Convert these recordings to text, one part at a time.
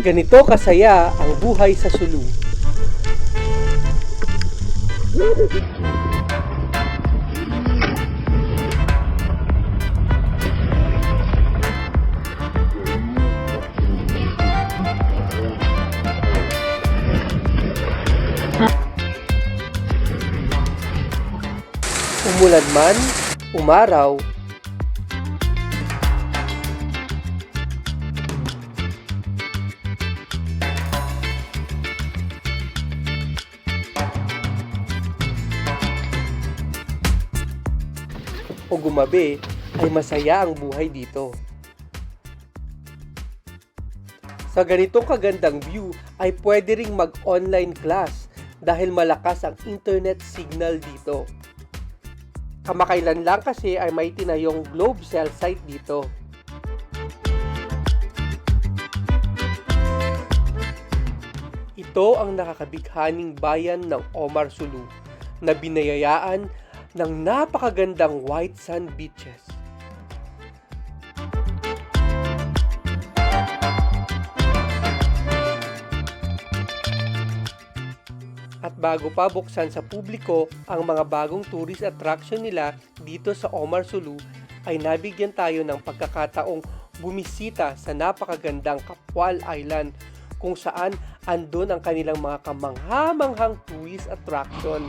Ganito kasaya ang buhay sa Sulu. Umulan man, umaraw, o gumabi, ay masaya ang buhay dito. Sa ganitong kagandang view ay pwede ring mag-online class dahil malakas ang internet signal dito. Kamakailan lang kasi ay may tinayong globe cell site dito. Ito ang nakakabighaning bayan ng Omar Sulu na biniyayaan ng napakagandang white sand beaches. At bago pa buksan sa publiko ang mga bagong tourist attraction nila dito sa Omar Sulu, ay nabigyan tayo ng pagkakataong bumisita sa napakagandang Capual Island kung saan andun ang kanilang mga kamangha-manghang tourist attraction.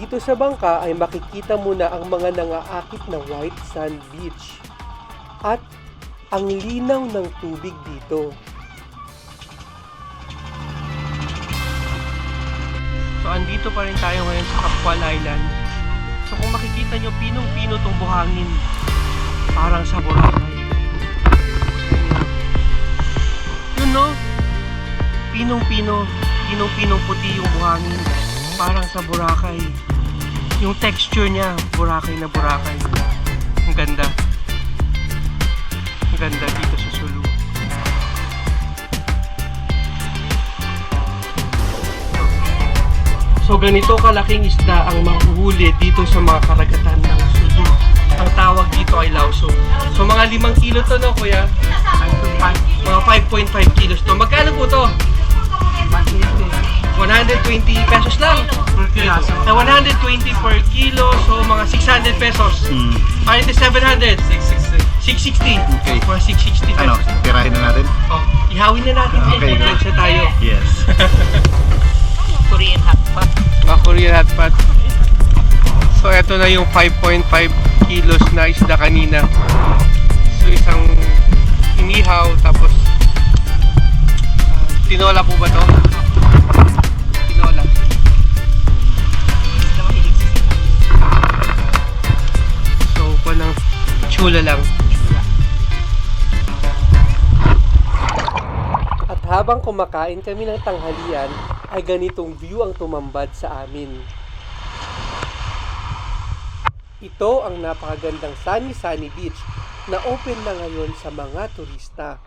Dito sa bangka ay makikita mo na ang mga nangaakit na white sand beach at ang linaw ng tubig dito. So andito pa rin tayo ngayon sa Capual Island. So kung makikita nyo, pinong-pino itong buhangin. Parang sa Boracay. Yun no? Pinong-pino. Pinong-pinong puti yung buhangin. Parang sa Boracay. Yung texture niya, Boracay na Boracay. Ang ganda. Ang ganda dito sa Sulu. So ganito kalaking isda ang mahuhuli dito sa mga karagatan ng Sulu. Ang tawag dito ay lauso. So mga 5 kilo to, no kuya? Mga 5.5 kilos to. Magkano po to? 120 pesos lang. Per kilo. 120 per kilo. So mga 600 pesos. Ay, hindi 700. 660. Okay. Mga 660 pesos. Ano, tirahin na natin? Oh, ihawin na natin. Okay, go. Sa tayo. Yes. Korean hot pot. Korean hot pot. So eto na yung 5.5 kilos na isda kanina. So isang inihaw tapos tinola po ba to? Tinola. So panang chula lang. At habang kumakain kami ng tanghalian, ay ganitong view ang tumambad sa amin. Ito ang napakagandang sunny beach na open na ngayon sa mga turista.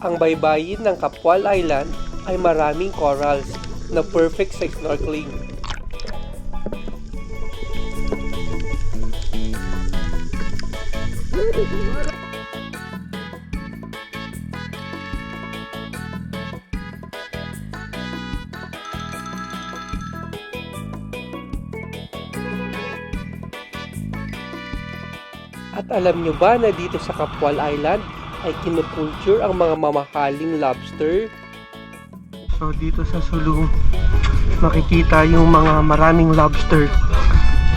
Ang baybayin ng Capual Island ay maraming corals na perfect sa snorkeling. At alam nyo ba na dito sa Capual Island ay kinukulture ang mga mamahaling lobster? So dito sa Sulu, makikita yung mga maraming lobster.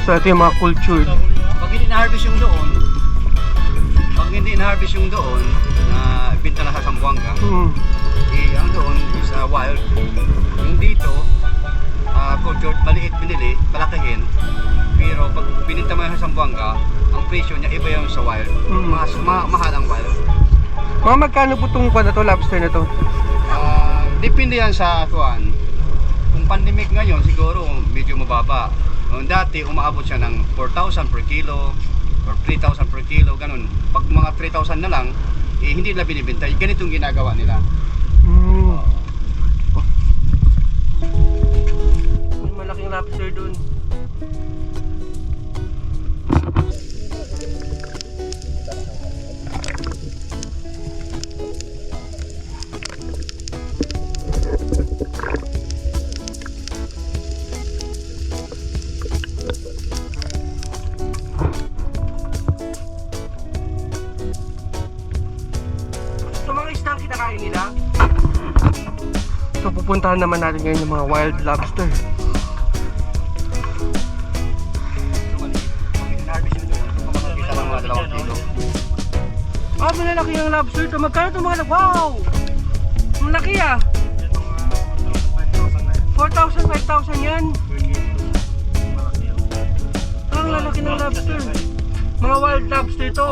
So ito yung mga cultured. Pag hindi na-harvest yung doon, pag hindi na-harvest yung doon, na binta na sa Zamboanga, ang doon is wild. Yung dito, cultured, maliit binili, palakihin. Pero pag bininta mo yung sa Zamboanga, ang presyo niya iba yung sa wild. Mahal ang wild. Mga magkano po itong lobster na to? Depende yan sa kuan. Kung pandemic ngayon, siguro medyo mababa. Dati umaabot siya ng 4,000 per kilo or 3,000 per kilo, ganun. Pag mga 3,000 na lang, hindi nila binibenta. Ganitong ginagawa nila. May malaking lobster dun. Kinakain nila. So pupuntahan naman natin ngayon yung mga wild lobster. Malalaki yung lobster to. Magkano ito mga wow! Malaki ah! 4,000, 5,000 yan. Ang lalaki ng lobster. Mga wild lobster to.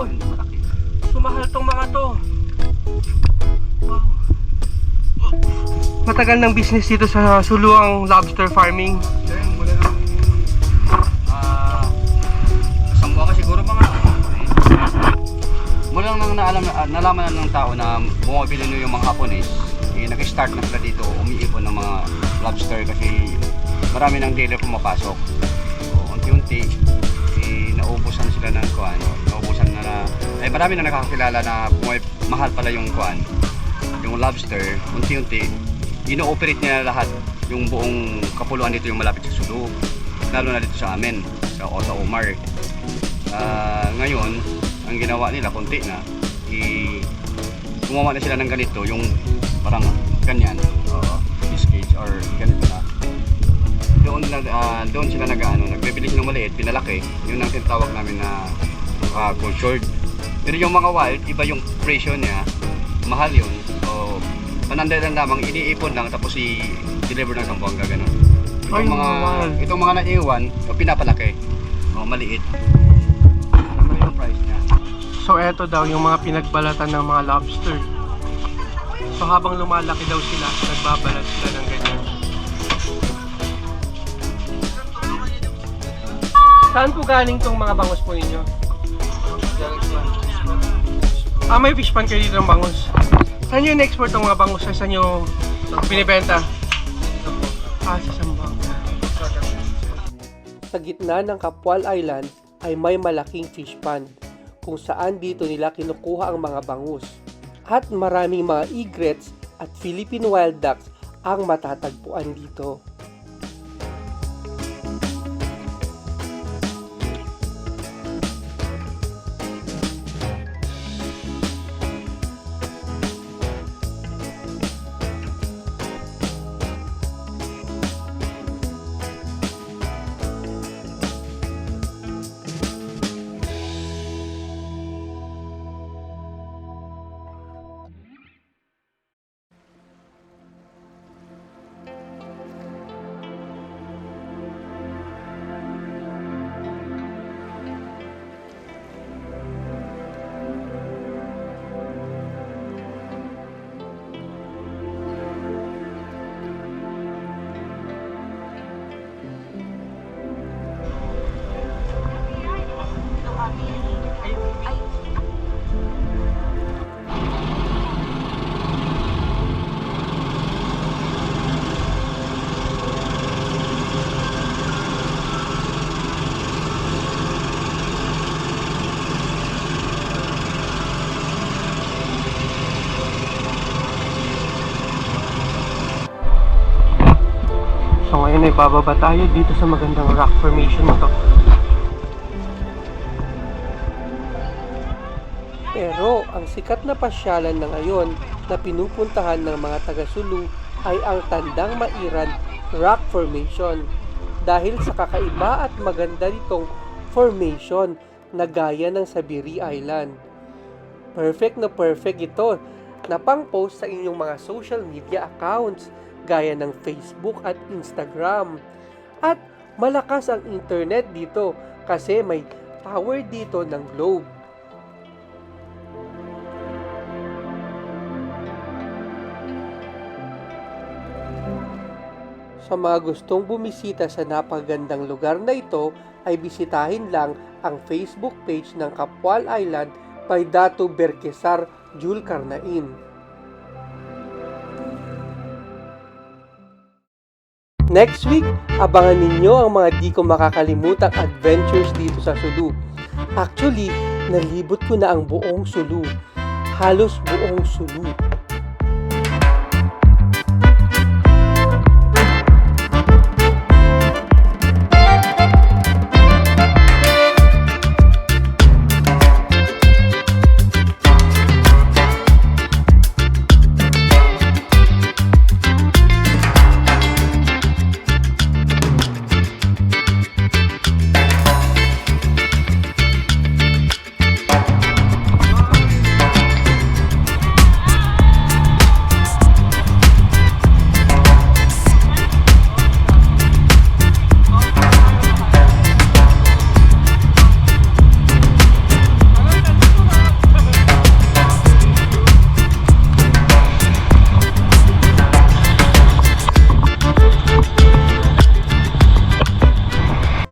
Sumahal tong mga to. Matagal ng business dito sa Sulu ang lobster farming. Sambuanga siguro mula nang nalaman ng tao na bumabili nyo yung mga Hapones, nag-start na sila dito umiipon ng mga lobster kasi marami ng dealer pumapasok. So, unti-unti naubusan sila ng kuan, marami na nakakakilala na mahal pala yung kuan, yung lobster. Unti-unti ino-operate niya lahat yung buong kapuluan dito yung malapit sa Sulu, lalo na dito sa amin sa Omar. Ngayon ang ginawa nila konti na gumawa na sila ng ganito, yung parang ganyan, this cage or ganito na. Doon sila nagbibili ng maliit, pinalaki, yun ang tinatawag namin na cultured. Pero yung mga wild, iba yung presyo niya, mahal yun. So pananday lang lamang, iniipon lang tapos i-deliver ng Zamboanga, gano'n. Itong mga naiwan, pinapalaki, maliit. Ano yung price niya? So eto daw yung mga pinagbalatan ng mga lobster. So habang lumalaki daw sila, nagbabalat sila ng ganyan. Saan po galing tong mga bangus po ninyo? May fish pan kayo dito ng bangus. Saan yung export ng mga bangus? Saan nyo binibenta? Sa Zamboanga. Sa gitna ng Capual Island ay may malaking fish pond kung saan dito nila kinukuha ang mga bangus. At maraming mga egrets at Philippine wild ducks ang matatagpuan dito. So ngayon ay bababa tayo dito sa magandang rock formation na to. Pero ang sikat na pasyalan na ngayon na pinupuntahan ng mga taga-Sulu ay ang Tandang Mairan Rock Formation dahil sa kakaiba at maganda nitong formation na gaya ng sa Biri Island. perfect na perfect ito na pang-post sa inyong mga social media accounts gaya ng Facebook at Instagram. At malakas ang internet dito kasi may tower dito ng globe. Sa mga gustong bumisita sa napakagandang lugar na ito, ay bisitahin lang ang Facebook page ng Capual Island by Datu Berkisar Julkarnain. Next week, abangan ninyo ang mga di ko makakalimutang adventures dito sa Sulu. Actually, nalibot ko na ang buong Sulu. Halos buong Sulu.